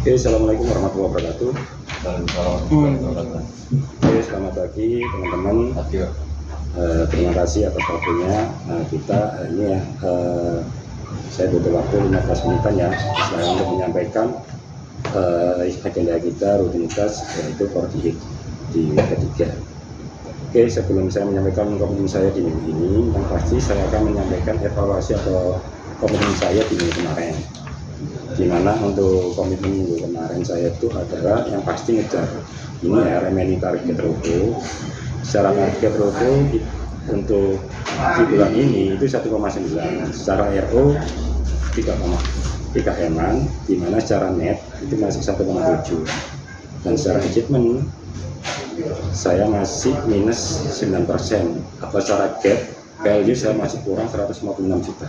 Oke, assalamualaikum warahmatullahi wabarakatuh. Oke, selamat pagi teman-teman. Terima kasih atas waktunya. Kita ini ya, saya butuh waktu 15 menitan ya, selain untuk menyampaikan agenda kita rutinitas yaitu Kordi di ketiga. Oke, sebelum saya menyampaikan komitmen saya di minggu ini, yang pasti saya akan menyampaikan evaluasi atau komitmen saya di minggu kemarin. Dimana untuk komitmen minggu kemarin saya itu adalah yang pasti ngejar ini ya, remedi target ROHO. Secara target ROHO untuk di bulan ini itu 1,9, secara RO 3,3 M-an, dimana secara net itu masih 1,7, dan secara achievement saya masih minus 9%, atau secara gap value saya masih kurang 156 juta.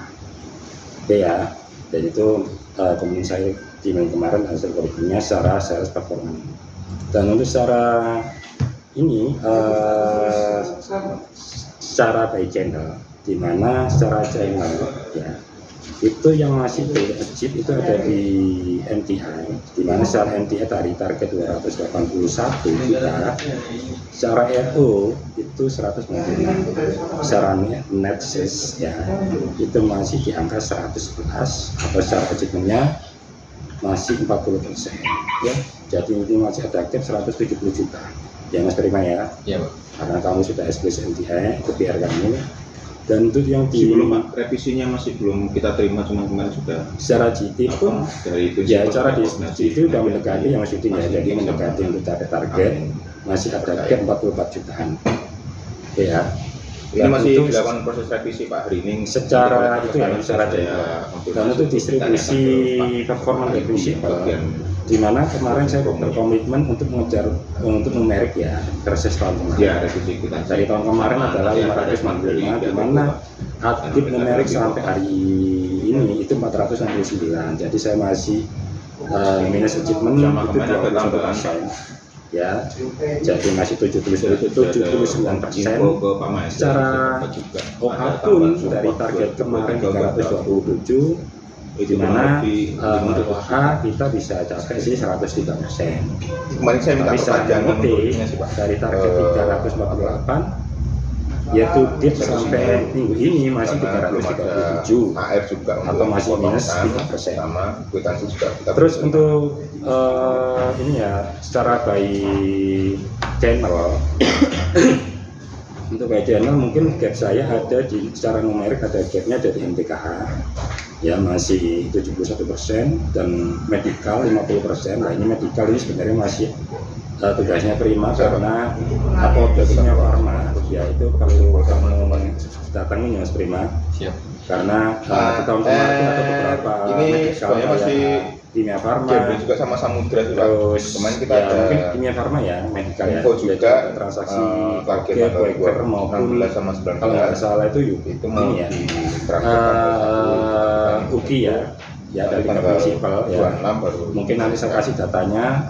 Oke ya, dan itu komitmen saya di minggu kemarin hasil komitmennya secara sales performance. Dan untuk secara ini secara by channel, dimana secara channel ya itu yang masih belum achieve itu ada di MTI, dimana secara MTI dari target 281 juta, secara RO itu 196, secara net sales ya itu masih di angka 111, atau secara achievementnya masih 40% ya, jadi ini masih ada aktif 170 juta ya Mas terima ya, karena kamu sudah SPC MTI itu PR kamu. Dan untuk yang di belum revisinya masih belum kita terima, cuma kemarin sudah secara GT pun dari itu ya, cara di GT sudah mendekati yang maksudnya ya, jadi mendekati untuk target masih ada gap 44 jutaan ya. Ini masih dilakukan proses revisi Pak hari ini secara itu ya, secara dan untuk distribusi performa prinsipal, di mana kemarin saya berkomitmen untuk mengejar untuk numerik ya versus tahun kemarin ya, revisi kita dari tahun kemarin adalah 565, di mana aktif numerik sampai hari ini itu 469, jadi saya masih minus achievement itu 21% ya, jadi masih 79%. Secara OA pun dari target kemarin 327, di mana untuk OA kita bisa capai sih 103%. Kemarin saya minta perpanjangan dari target 348 yaitu dia sampai minggu ini masih 337 AR juga atau masih minus 3%. Sama kwitansi juga kita. Terus untuk ini ya, secara by channel untuk by channel mungkin gap saya ada di secara numerik, ada gapnya dari MTKH ya masih 71% dan medical 50%. Nah ini medical ini sebenarnya masih tugasnya prima karena apoteknya Pharma ya, itu perlu kamu datangin ya Mas Prima. Siap. Karena di tahun kemarin ada beberapa medical masih Kimia Pharma juga sama Samudra juga. Terus kemarin kita ya, ada mungkin Kimia Pharma ya, medical ya, juga transaksi target Quaker maupun 16 sama 19. kalau nggak salah itu mau ini ya, di UKI ya dari prinsipal ya. Mungkin nanti saya kasih datanya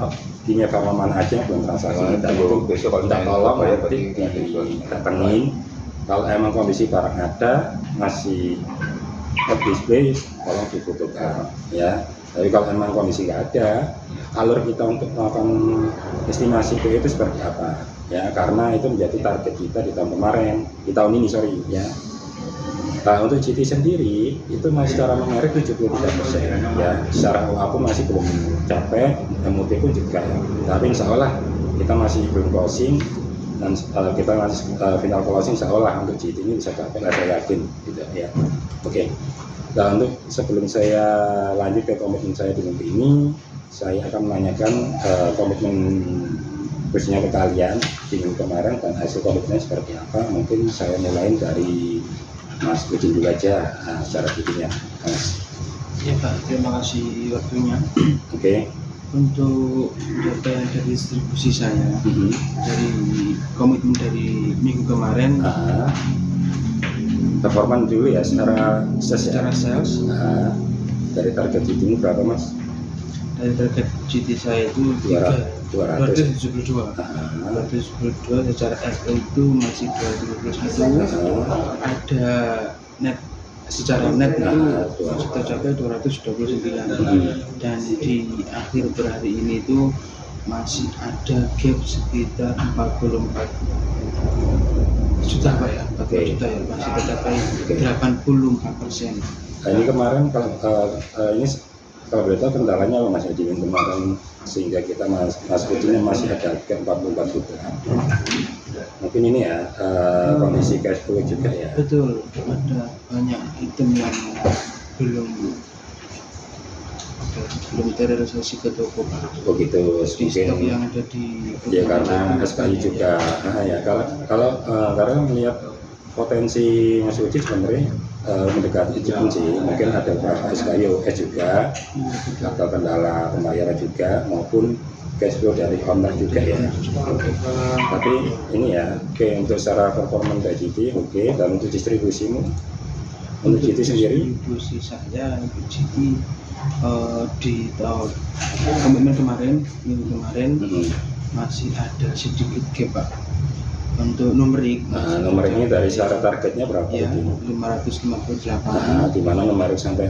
Kimia Pharma mana aja yang belum transaksi, dan itu minta tolong nanti didatengin. Kalau emang kondisi barang ada masih display, tolong difotokan ya. Tapi kalau memang kondisi nggak ada, alur kita untuk melakukan estimasi PE itu seperti apa ya, karena itu menjadi target kita di tahun kemarin, di tahun ini ya. Nah untuk GT sendiri itu masih secara numerik 73% ya, secara OA pun masih belum capai, MOT pun juga ya. Tapi insya Allah kita masih belum closing, dan kita masih final closing insya Allah untuk GT ini bisa capai, saya yakin gitu ya. Oke. Nah untuk sebelum saya lanjut ke komitmen saya di minggu ini, saya akan menanyakan komitmen khususnya ke kalian di minggu kemarin dan hasil komitmennya seperti apa. Mungkin saya mulai dari Mas Udin dulu aja secara videonya Mas. Ya Pak, terima kasih waktunya. Oke. Untuk data dari distribusi saya dari komitmen dari minggu kemarin, performan dulu ya secara sales dari target itu berapa Mas? Dari target GT saya itu 272 secara RO itu masih 221, ada net secara net itu Nah, sudah capai 229 Hmm. dan di akhir per hari ini itu masih ada gap sekitar 44 juta Pak ya, 40 Oke. juta ya, masih tercapai Oke. 84%. Nah, ini kemarin kalau ini kalau boleh tahu kendalanya apa Mas Haji kemarin sehingga kita Mas Pujinya masih ada ke 44 juta. Mungkin ini ya kondisi cash flow juga ya. Betul, ada banyak item yang belum terrealisasi ke toko Pak. Begitu Di stok mungkin yang ada di ya karena SKI juga ya karena melihat potensi Mas Uji sebenarnya mendekati Jepun sih, mungkin ada beberapa SKI US juga atau kendala pembayaran juga maupun cash flow dari owner juga ya. Oke. Tapi ini ya, oke untuk secara performa dari GT oke, dan untuk distribusimu untuk GT sendiri distribusi saya untuk GT di tahun komitmen kemarin, minggu kemarin masih ada sedikit gap Pak untuk numerik. Nah, nomor ini dari syarat targetnya berapa Ya, itu? 558. Nah, di mana numerik sampai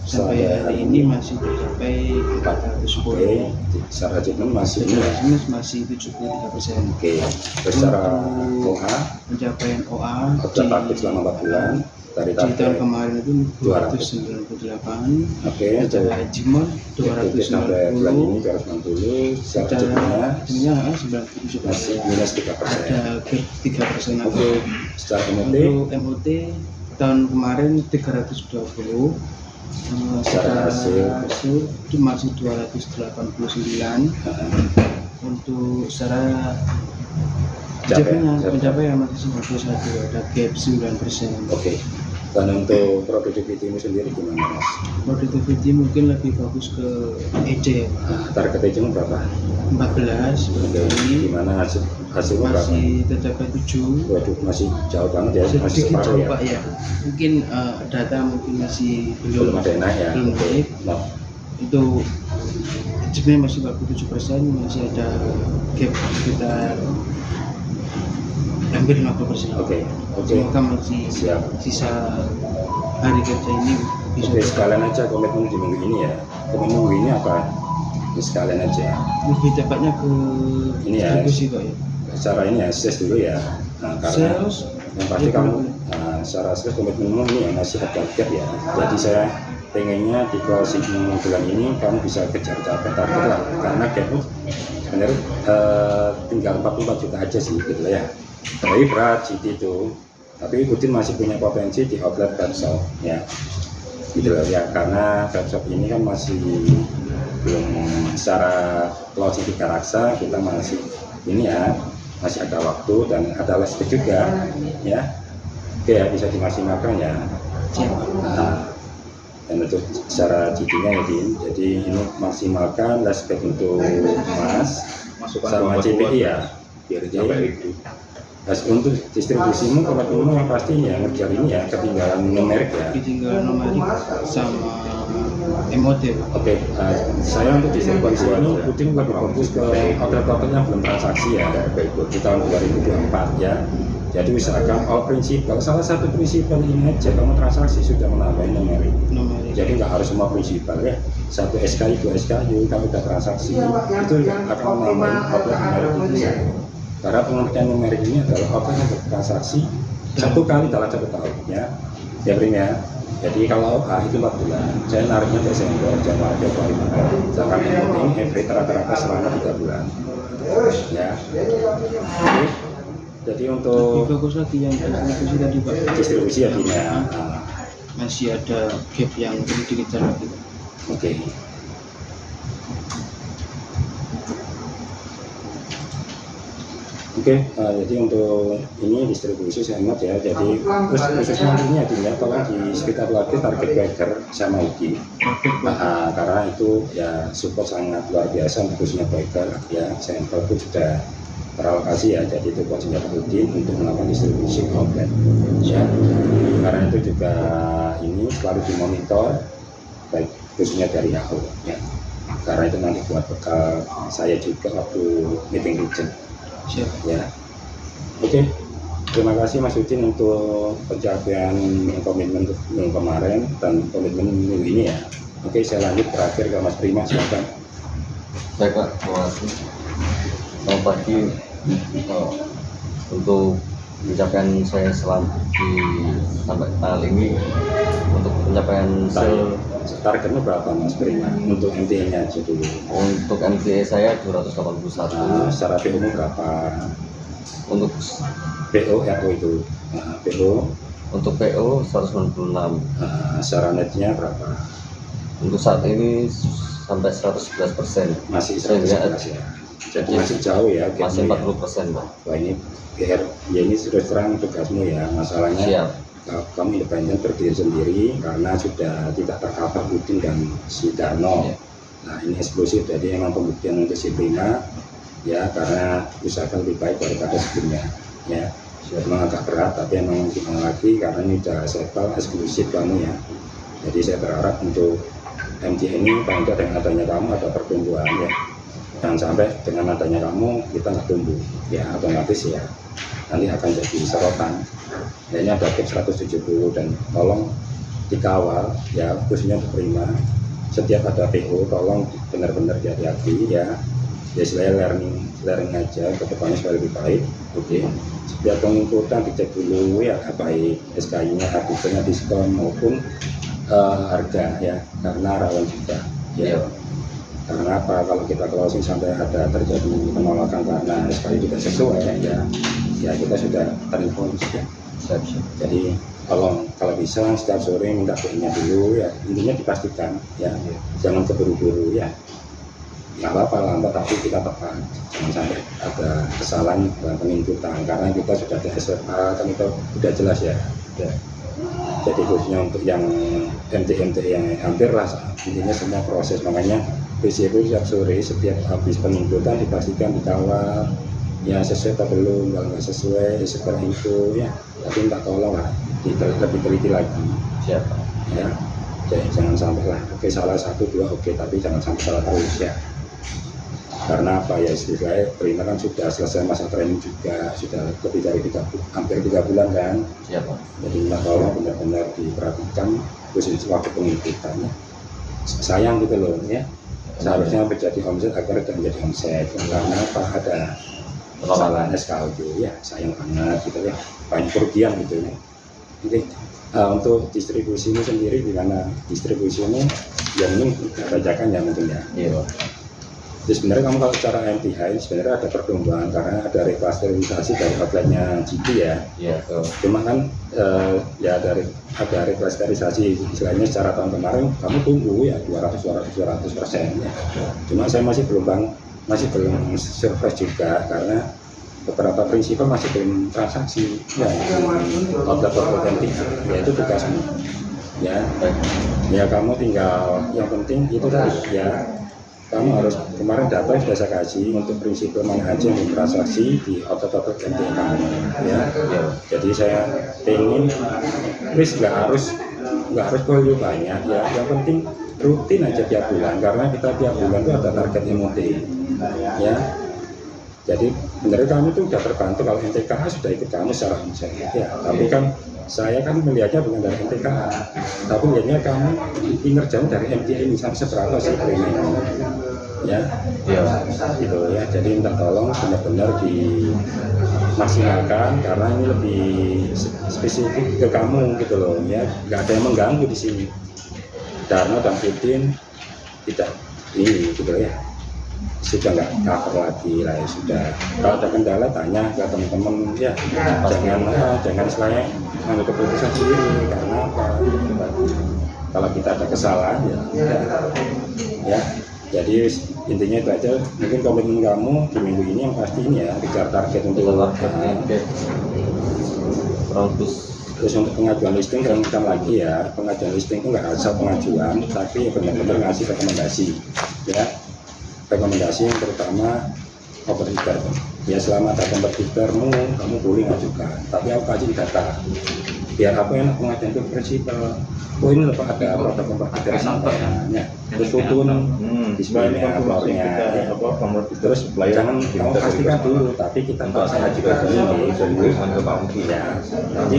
Hari ini masih tercapai 410. Oke, secara achievement masih ini ya. Ini masih 73%. Oke, terus secara OA Pencapaian OA udah target selama 4 bulan dari di tahun target. kemarin itu 298. Oke, Secara achievement sampai bulan ini 290. 290. Secara achievement Achievement-nya 97%. masih minus 3%. Ada gap 3% Oke, secara MOT Untuk MOT tahun kemarin 320. Secara hasil itu masih 289. Untuk secara pencapaian masih 91, ada gap 9%. Oke. Dan untuk productivity ini sendiri gimana Mas? Productivity mungkin lebih bagus ke EJ ya, Pak. Nah, target achievement berapa? 14 Oke, ini gimana hasilnya berapa? masih tercapai 7. Waduh, masih jauh banget ya, masih Sedikit separuh jauh ya. Pak ya. Mungkin data mungkin masih Belum ada yang naik ya. belum naik. Nah, Itu sebenarnya masih 47%, masih ada gap sekitar hampir 50%. Oke. Semoga masih Siap. sisa hari kerja ini bisa Oke, sekalian aja komitmen di minggu ini ya. Komitmen minggu ini apa? Ya, sekalian aja. lebih tepatnya ke Ini ya. distribusi Pak ya. Secara ini ya, sales dulu ya. Nah, karena Sales yang pasti ya, kamu boleh. secara sales komitmenmu ini ya masih ada gap ya. Jadi saya pengennya di closing bulan ini kamu bisa kejar capai target lah. Karena gapmu sebenarnya tinggal 44 juta aja sih gitu lah ya. Tapi berat GT itu. Tapi Udin masih punya potensi di outlet webshop ya. Gitu loh ya, karena webshop ini kan masih belum secara closing 3 raksa, kita masih ini ya, masih ada waktu dan ada listrik juga ya. Oke ya, bisa dimaksimalkan ya. Siapa? Nah, dan untuk secara GT-nya ya Din, jadi ini maksimalkan listrik untuk Mas sama CPI ya. biar sampai itu. Untuk distribusimu komitmenmu yang pasti ya ngejar ini ya ketinggalan numerik ya. Ditinggal numerik sama MOT Pak. Oke, saya untuk distribusi ini Udin lebih fokus ke outlet-outlet yang belum transaksi ya di tahun 2024 ya. Jadi usahakan all prinsipal, salah satu prinsipal ini aja kamu transaksi sudah menambah numerik. Numerik. Jadi nggak harus semua prinsipal ya. 1 SKI, 2 SKI kamu udah transaksi itu akan menambah outlet numerik itu ya. Karena pengertian numerik ini adalah outlet yang bertransaksi 1 kali dalam 1 tahun ya. Ya Prim ya. Jadi kalau itu 4 bulan, saya nariknya Desember, Januari, Februari, Maret. Sedangkan ini average rata-rata selama 3 bulan. Ya. Jadi Lebih untuk fokus lagi yang distribusi tadi Pak. distribusi ya Din ya. Masih ada gap yang perlu dikejar lagi Pak. Oke. Oke, jadi untuk ini distribusi saya ingat ya. Jadi terus khususnya ini ya, tolong di sekitar lagi target Quaker sama Uki. Karena itu ya support sangat luar biasa untuk khususnya Quaker ya. Sampel pun sudah teralokasi ya. Jadi itu buat senjata Udin untuk melakukan distribusi outlet. Ya. Karena itu juga ini selalu dimonitor baik khususnya dari Yahoo ya. Karena itu nanti buat bekal saya juga waktu meeting region. Siap. Ya, oke. Terima kasih Mas Udin untuk pencapaian komitmen minggu kemarin dan komitmen minggu ini ya. Oke, saya lanjut terakhir ke Mas Prima, silakan. Baik Pak, terima kasih. Selamat pagi. Untuk pencapaian saya sampai tanggal ini, untuk pencapaian Targetnya berapa Mas Prima? Untuk MTA-nya aja dulu. untuk MTA saya 281. Secara PO berapa? Untuk PO itu. PO. untuk PO 196. Secara netnya berapa? Untuk saat ini sampai 111%. Masih Sehingga 111 ya. Jadi masih jauh ya. masih gapnya ya. 40%, Pak. Wah ini PR, ya ini sudah terang tugasmu ya. Masalahnya Siap. kamu independen berdiri sendiri karena sudah tidak tercover Udin dan si Darno. Ya. Nah ini eksklusif, jadi memang pembuktian untuk si Prima ya, karena usahakan lebih baik daripada sebelumnya ya. Memang agak berat tapi emang gimana lagi karena ini udah settle eksklusif kamu ya. Jadi saya berharap untuk MTA ini paling tidak dengan adanya kamu ada pertumbuhan ya. Jangan sampai dengan adanya kamu kita nggak tumbuh ya, otomatis ya nanti akan jadi sorotan. Nah, ini ada cap 170 dan tolong dikawal ya, khususnya untuk Prima. Setiap ada PO tolong benar-benar hati-hati ya. Ya istilahnya learning aja ke depannya supaya lebih baik. Oke. Setiap pengikutan dicek dulu ya, baik SKI-nya, artikelnya, diskon maupun harga ya, karena rawan juga ya. Karena apa, kalau kita closing sampai ada terjadi penolakan karena SKI tidak sesuai ya kita sudah terinformasi ya. Jadi kalau bisa setiap sore minta PI-nya dulu ya, intinya dipastikan ya, jangan keburu-buru ya. Nggak apa-apa lambat tapi kita tepat, jangan sampai ada kesalahan dalam penginputan karena kita sudah ada SFA kan itu sudah jelas ya. Jadi khususnya untuk yang MT yang hampir lah intinya semua proses, makanya PCB setiap sore setiap habis penginputan dipastikan dikawal ya, sesuai atau belum, kalau nggak sesuai seperti itu ya, tapi minta tolong lah lebih teliti lagi. Siap. Ya, jadi jangan sampai lah oke salah 1, 2 oke, tapi jangan sampai salah terus ya. Karena apa ya, istilahnya Prima kan sudah selesai masa training juga, sudah lebih dari hampir 3 bulan kan. Siap, Pak. Jadi minta tolong benar-benar diperhatikan khusus waktu penginputannya. Sayang gitu loh ya, seharusnya menjadi omset agar tidak menjadi omset, karena apa ada kesalahan SKU ya, sayang banget gitu ya, banyak kerugian gitu ya. Jadi untuk distribusi ini sendiri gimana? Distribusi ini yang ini bacakan ya mungkin ya. Iya, Pak. Jadi sebenarnya kamu kalau secara MTH ini sebenarnya ada pertumbuhan karena ada reklasterisasi dari outletnya GP ya. Iya, Cuma kan ya ada reklasterisasi istilahnya secara tahun kemarin kamu tumbuh ya 200% ya. Cuma saya masih belum surprise juga karena beberapa prinsipal masih belum transaksi ya, outlet MTH ya, itu tugasmu ya kamu tinggal yang penting itu tadi ya, kamu harus kemarin data sudah saya kasih untuk prinsipal mana aja yang transaksi di outlet MTH kamu ya. Jadi saya ingin please nggak harus volume banyak ya, yang penting rutin aja tiap bulan karena kita tiap bulan itu ada target MOT ya. Jadi benar kami itu sudah terbantu kalau MTKA sudah ikut kami secara omset ya, tapi kan saya kan melihatnya bukan dari MTKA, tapi melihatnya kamu inner jauh dari MTA ini sampai seberapa sih premium ya, gitu ya. Jadi minta tolong benar-benar dimaksimalkan karena ini lebih spesifik ke kamu gitu loh ya, nggak ada yang mengganggu di sini. Darno dan Udin tidak ini gitu ya, sudah nggak cover lagi lah ya, sudah. Kalau ada kendala tanya ke teman-teman ya, jangan selain ambil keputusan sendiri karena apa, kalau kita ada kesalahan ya. Jadi intinya itu aja, mungkin komitmen kamu di minggu ini yang pasti ini ya, kejar target untuk terus untuk pengajuan listing kita lagi ya, pengajuan listing itu nggak asal pengajuan tapi benar-benar ngasih rekomendasi ya. Rekomendasi yang terutama kompetitor ya, selama ada kompetitormu kamu boleh ngajukan, tapi aku kasih data biar apa enak pengajian itu prinsipal. Oh ini loh Pak, ada protokol dari sampainya, terus tutun, displaynya, floornya, ya. Terus jangan kamu pastikan dulu, tapi kita saya juga dulu, ya. Nanti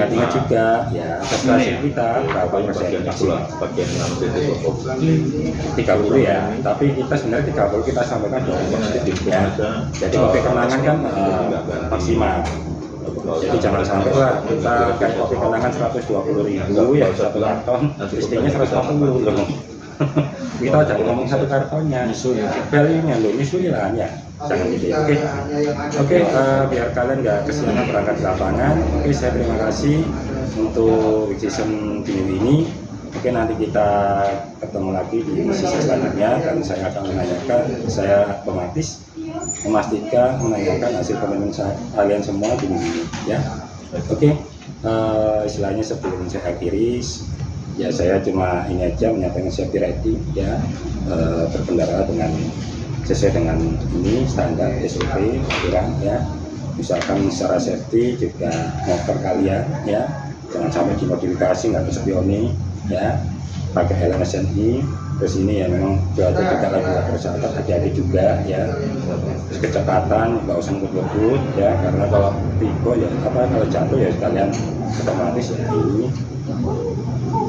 ingat juga, ya atas kita berapa persen maksimal. 30 ya, tapi kita sebenarnya 30 kita sampaikan 20%, ya. Jadi kopi kenangan kan maksimal. Jadi jangan sampai lah kita kayak kopi kenangan 120.000 ya satu karton, listingnya 140 loh. Kita jangan ngomong satu kartonnya, value-nya loh, lah ya, jangan gitu ya. Oke, biar kalian nggak kesiangan berangkat ke lapangan. Oke, saya terima kasih untuk season ini. Oke, nanti kita ketemu lagi di sisi selanjutnya dan saya akan menanyakan, saya otomatis menanyakan hasil komitmen kalian semua di ini ya. Oke, istilahnya sebelum saya akhiri, ya saya cuma ini aja menyampaikan safety rating ya, berkendara dengan sesuai dengan ini standar SOP aturan ya. Misalkan secara safety juga motor kalian ya, jangan sampai dimodifikasi nggak kespioni ya, pakai helm SNI. Terus ini ya memang cuaca juga lagi nggak bersahabat, hati-hati juga ya. Terus kecepatan nggak usah ngebut-ngebut ya, karena kalau pico ya apa, kalau jatuh ya sekalian otomatis ya ini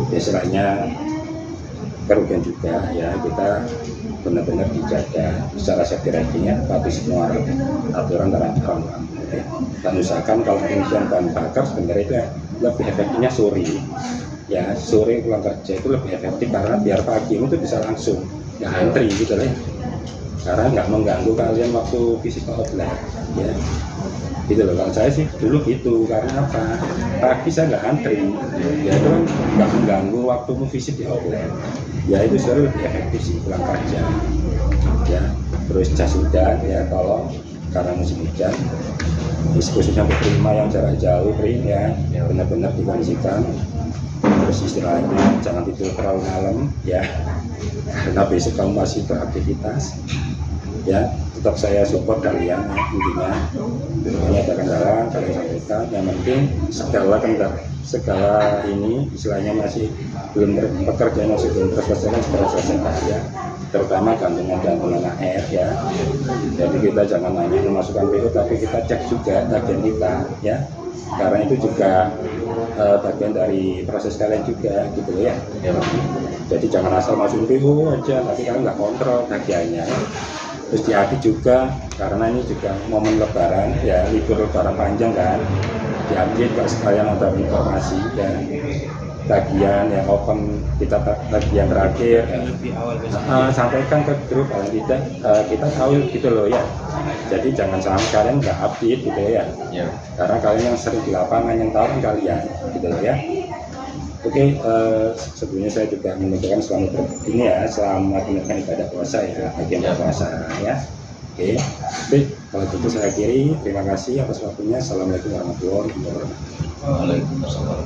istilahnya kerugian juga ya. Kita benar-benar dijaga secara safety ratingnya, patuhi semua aturan dalam orang. Dan usahakan kalau pengisian bahan bakar sebenarnya itu lebih efektifnya sore ya, sore pulang kerja itu lebih efektif karena biar pagi itu bisa langsung nggak antri gitu ya, karena nggak mengganggu kalian waktu physical outlet ya gitu loh. Kalau saya sih dulu gitu, karena apa, pagi saya nggak antri ya, itu kan nggak mengganggu waktumu fisik di outlet ya, itu sore lebih efektif sih pulang kerja ya. Terus jas hujan ya, tolong karena musim hujan khususnya untuk prima yang jarak jauh ya, benar-benar dikondisikan. Terus istilahnya jangan tidur terlalu malam ya, karena besok kamu masih beraktivitas ya. Tetap saya support kalian ya, intinya ada kendala kalian sampaikan. Yang penting segala ini istilahnya masih belum pekerjaan masih belum terselesaikan, segera selesaikan ya, terutama gantungan air ya. Jadi kita jangan hanya memasukkan PO, tapi kita cek juga tagihan kita ya, karena itu juga bagian dari proses kalian juga gitu ya. Jadi jangan asal masukin PO aja, tapi kalian nggak kontrol tagihannya. Terus hati juga karena ini juga momen lebaran ya, libur lebaran panjang kan, diupdate kalau sekalian ada informasi ya, tagihan yang open kita tagihan terakhir ya, sampaikan ke grup kalau tidak kita tahu gitu loh ya. Jadi jangan sampai kalian nggak update gitu ya, karena kalian yang sering di lapangan yang tahu kan kalian gitu loh ya. Oke, sebelumnya saya juga mengucapkan selamat ini ya, selamat menunaikan ibadah puasa ya, bagi yang puasa ya. Oke, kalau gitu saya akhiri. Terima kasih atas waktunya. Assalamualaikum warahmatullahi wabarakatuh. Waalaikumsalam.